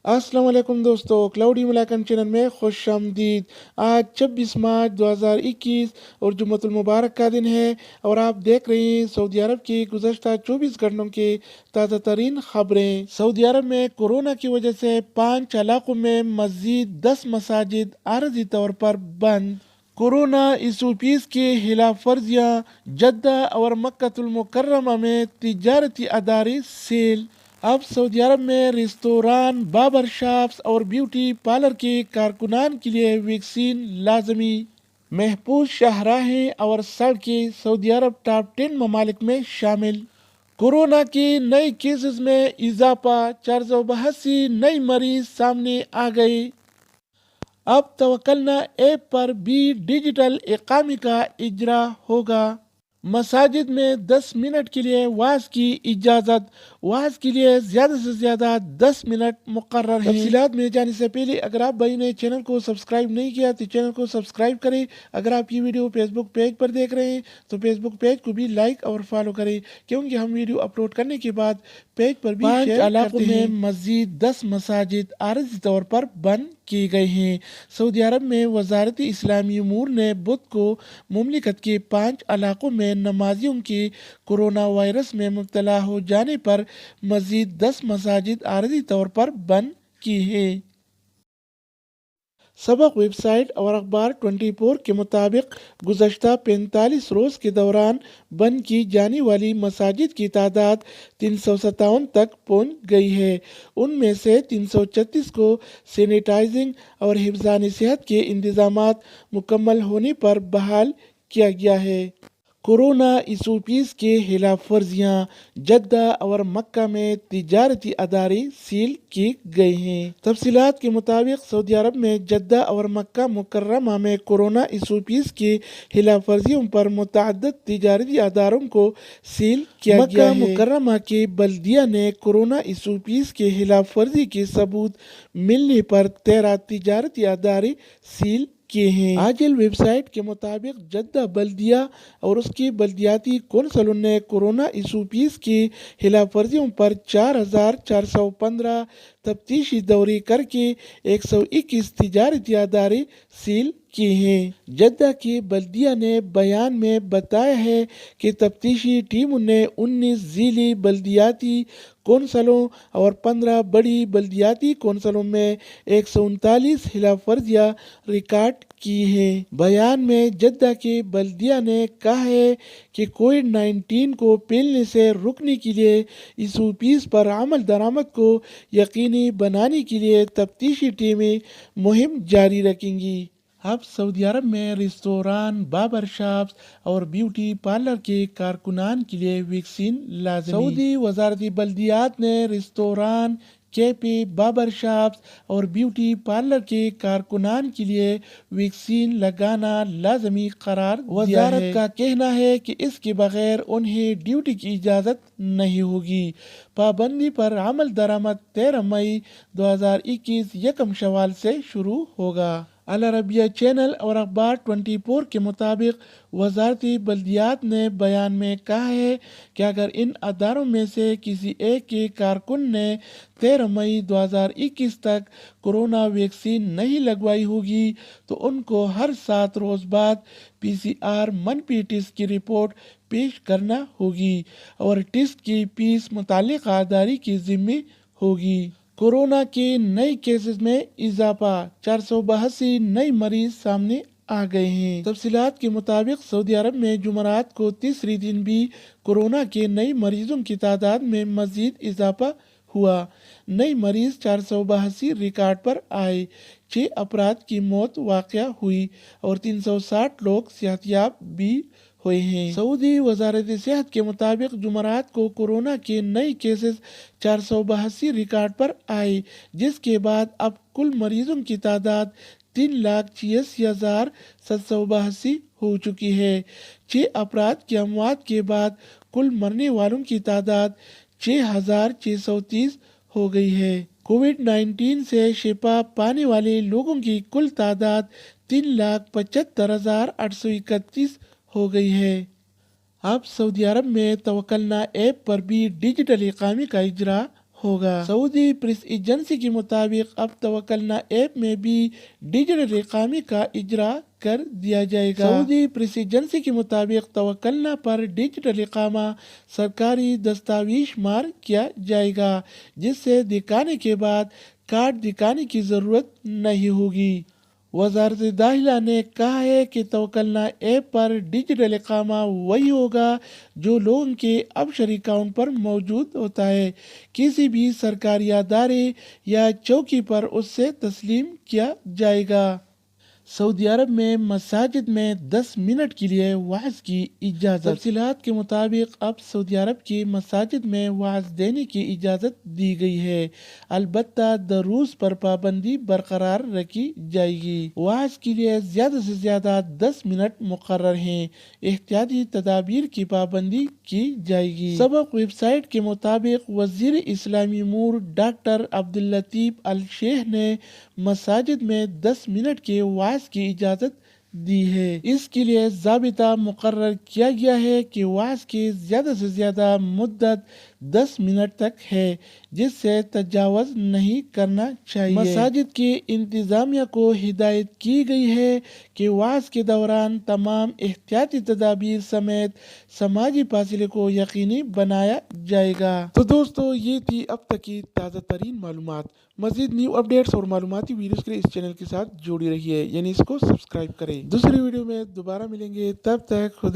अस्सलाम वालेकुम दोस्तों, क्लाउडी मलाकन चैनल में खुश आमदीद। आज 26 मार्च 2021 और जुम्मतुल मुबारक का दिन है और आप देख रहे हैं सऊदी अरब की गुज़श्ता 24 घंटों की ताज़ा तरीन खबरें। सऊदी अरब में कोरोना की वजह से 5 इलाकों में मज़ीद 10 मसाजिद आरज़ी तौर पर बंद। कोरोना इशूज़ की खिलाफ वर्जियाँ, जद्दा और मक्कतुल मुकर्रमा में तिजारती अदारे सील। अब सऊदी अरब में रेस्तोरां, बाबर शॉप्स और ब्यूटी पार्लर के कारकुनान के लिए वैक्सीन लाजमी। महफूज शाहराहें और सड़कें सऊदी अरब टॉप 10 ममालिक में शामिल। कोरोना के नए केसेस में इजाफा, 482 नए मरीज सामने आ गए। अब तवक्कलना ऐप पर भी डिजिटल इकामे का इजरा होगा। मसाजिद में 10 मिनट के लिए वाज की इजाज़त। वाज के लिए ज़्यादा से ज़्यादा 10 मिनट मुकर्रर है। तफसीलात में जाने से पहले अगर आप भाई ने चैनल को सब्सक्राइब नहीं किया तो चैनल को सब्सक्राइब करें। अगर आप ये वीडियो फेसबुक पेज पर देख रहे हैं तो फेसबुक पेज को भी लाइक और फॉलो करें, क्योंकि हम वीडियो अपलोड करने के बाद पेज पर भी शेयर करते हैं। मज़ीद 10 मसाजिद आरज़ी तौर पर बंद किए गए हैं। सऊदी अरब में वजारत इस्लामी उमूर ने बुध को मुमलिकत के 5 इलाकों में नमाजियों के कोरोना वायरस में मुब्तला हो जाने पर मज़ीद 10 मसाजिद आरज़ी तौर पर बंद की है। सबक वेबसाइट और अखबार 24 के मुताबिक गुज़श्ता 45 रोज़ के दौरान बंद की जाने वाली मसाजिद की तादाद 357 तक पहुँच गई है। उनमें से 336 को सैनिटाइजिंग और हिफ्ज़ान सेहत के इंतज़ामात मुकम्मल होने पर बहाल किया गया है। कोरोना इशूज़ के खिलाफ वर्जियाँ, जद्दा और मक्का में तिजारती अदारे सील किए गए हैं। तफसीलात के मुताबिक सऊदी अरब में जद्दा और मक्का मुकर्रमा में कोरोना इशूज़ के खिलाफ वर्जियों पर मुतअद्दिद तिजारती अदारों को सील किया गया है। मुकर्रमा के बल्दिया ने कोरोना इशूज़ के खिलाफ वर्जी के सबूत मिलने पर 13 तिजारती अदारे सील किए हैं। आजिल वेबसाइट के मुताबिक जद्दा बल्दिया और उसकी बल्दियाती कौंसलों ने कोरोना इशूज़ की खिलाफ वर्जियों पर 4415 तफ्तीशी दौरे करके 121 तिजारती अदारे सील किए हैं। जद्दा की बल्दिया ने बयान में बताया है कि तफ्तीशी टीम ने 19 ज़िली बल्दियाती कौंसलों और 15 बड़ी बल्दियाती कौंसलों में 139 खिलाफ वर्जियाँ रिकॉर्ड की है। बयान में जद्दा के बल्दिया ने कहा है कि कोविड-19 को फैलने से रोकने के लिए इशूज़ पर अमल दरामद को यकीनी बनाने के लिए तफ्तीशी टीमें मुहिम जारी रखेंगी। अब सऊदी अरब में रेस्तोरां, बाबर शॉप्स और ब्यूटी पार्लर के कारकुनान के लिए वैक्सीन लाज़मी। सऊदी वजारती बल्दियात ने रेस्तोरां, कैफे, बाबर शॉप्स और ब्यूटी पार्लर के कारकुनान के लिए वैक्सीन लगाना लाजमी करार दिया है। वजारत का कहना है कि इसके बगैर उन्हें ड्यूटी की इजाज़त नहीं होगी। पाबंदी पर अमल दरामद 13 मई 2021 यकम शवाल से शुरू होगा। अल अरबिया चैनल और अखबार 24 के मुताबिक वजारती बल्दियात ने बयान में कहा है कि अगर इन अदारों में से किसी एक के कारकुन ने 13 मई 2021 तक कोरोना वैक्सीन नहीं लगवाई होगी तो उनको हर 7 रोज़ बाद PCR मनफी टेस्ट की रिपोर्ट पेश करना होगी और टेस्ट की फीस मुताल्लिक़ा अदारी की ज़िम्मे होगी। कोरोना के नए केसेस में इजाफा, 482 नए मरीज सामने आ गए हैं। तफसीलात के मुताबिक सऊदी अरब में जुमरात को तीसरी दिन भी कोरोना के नए मरीजों की तादाद में मजीद इजाफा हुआ। नए मरीज 482 रिकॉर्ड पर आए। 6 अफराद की मौत वाक़या हुई और 360 लोग सेहतयाब भी हुए हैं। सऊदी वजारत सेहत के मुताबिक जुमरात को कोरोना के नए केसेस 482 रिकॉर्ड पर आए, जिसके बाद अब कुल मरीजों की तादाद 3,86,782 हो चुकी है। 6 अफराद की अमवात के बाद कुल मरने वालों की तादाद 6,630 हो गई है। कोविड-19 से शिफा पाने वाले लोगों की कुल तादाद 3,75,831 हो गई है। अब सऊदी अरब में तवक्कलना ऐप पर भी डिजिटल इकामे का इजरा ہوگا۔ سعودی پریس ایجنسی کے مطابق اب توکلنا ایپ میں بھی ڈیجیٹل اقامے کا اجرا کر دیا جائے گا۔ سعودی پریس ایجنسی کے مطابق توکلنا پر ڈیجیٹل اقامہ سرکاری دستاویز شمار کیا جائے گا، جس سے دکھانے کے بعد کارڈ دکھانے کی ضرورت نہیں ہوگی۔ وزارت داخلہ نے کہا ہے کہ توکلنا ایپ پر ڈیجیٹل اقامہ وہی ہوگا جو لوگوں کے ابشری اکاؤنٹ پر موجود ہوتا ہے، کسی بھی سرکاری ادارے یا چوکی پر اس سے تسلیم کیا جائے گا۔ سعودی عرب میں مساجد میں 10 منٹ کے لیے وعظ کی اجازت۔ تفصیلات کے مطابق اب سعودی عرب کی مساجد میں وعظ دینے کی اجازت دی گئی ہے، البتہ دروس پر پابندی برقرار رکھی جائے گی۔ وعظ کے لیے زیادہ سے زیادہ 10 منٹ مقرر ہیں۔ احتیاطی تدابیر کی پابندی کی جائے گی۔ سبق ویب سائٹ کے مطابق وزیر اسلامی امور ڈاکٹر عبداللطیف الشیخ نے مساجد میں 10 منٹ کے وعظ کی اجازت دی ہے۔ اس کے لیے ضابطہ مقرر کیا گیا ہے کہ وعظ کی زیادہ سے زیادہ مدت 10 منٹ تک ہے، جس سے تجاوز نہیں کرنا چاہیے۔ مساجد کی انتظامیہ کو ہدایت کی گئی ہے کہ وعظ کے دوران تمام احتیاطی تدابیر سمیت سماجی فاصلے کو یقینی بنایا جائے گا۔ تو دوستو، یہ تھی اب تک کی تازہ ترین معلومات۔ مزید نیو اپڈیٹس اور معلوماتی ویڈیوز کے لیے اس چینل کے ساتھ جڑی رہیے، یعنی اس کو سبسکرائب کریں۔ دوسری ویڈیو میں دوبارہ ملیں گے، تب تک خدا